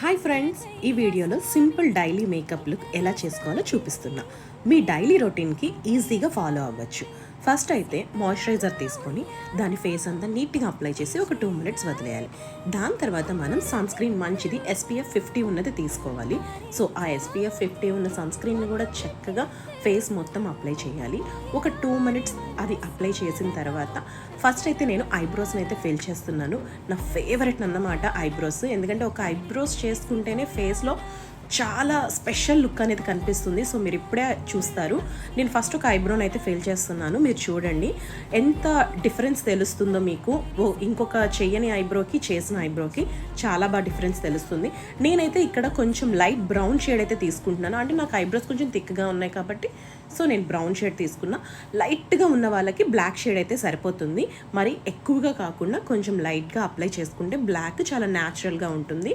Hi friends, ఈ వీడియోలో simple daily makeup look ఎలా చేసుకోవాలో చూపిస్తున్నా. మీ డైలీ రొటీన్కి ఈజీగా ఫాలో అవ్వచ్చు. ఫస్ట్ అయితే మాయిశ్చరైజర్ తీసుకొని దాని ఫేస్ అంతా నీట్గా అప్లై చేసి ఒక 2 మినిట్స్ వదిలేయాలి. దాని తర్వాత మనం సన్ స్క్రీన్ మంచిది SPF 50 ఉన్నది తీసుకోవాలి. సో ఆ SPF 50 ఉన్న సన్ స్క్రీన్ని కూడా చక్కగా ఫేస్ మొత్తం అప్లై చేయాలి. ఒక 2 మినిట్స్ అది అప్లై చేసిన తర్వాత ఫస్ట్ అయితే నేను ఐబ్రోస్ని అయితే ఫిల్ చేస్తున్నాను. నా ఫేవరెట్ అన్నమాట ఐబ్రోస్. ఎందుకంటే ఒక ఐబ్రోస్ చేసుకుంటేనే ఫేస్లో చాలా స్పెషల్ లుక్ అనేది కనిపిస్తుంది. సో మీరు ఇప్పుడే చూస్తారు. నేను ఫస్ట్ ఒక ఐబ్రోని అయితే ఫిల్ చేస్తున్నాను. మీరు చూడండి ఎంత డిఫరెన్స్ తెలుస్తుందో మీకు. ఇంకొక చెయ్యని ఐబ్రోకి చేసిన ఐబ్రోకి చాలా బాగా డిఫరెన్స్ తెలుస్తుంది. నేనైతే ఇక్కడ కొంచెం లైట్ బ్రౌన్ షేడ్ అయితే తీసుకుంటున్నాను. అంటే నాకు ఐబ్రోస్ కొంచెం థిక్గా ఉన్నాయి కాబట్టి సో నేను బ్రౌన్ షేడ్ తీసుకున్నా. లైట్గా ఉన్న వాళ్ళకి బ్లాక్ షేడ్ అయితే సరిపోతుంది. మరి ఎక్కువగా కాకుండా కొంచెం లైట్గా అప్లై చేసుకుంటే బ్లాక్ చాలా న్యాచురల్గా ఉంటుంది.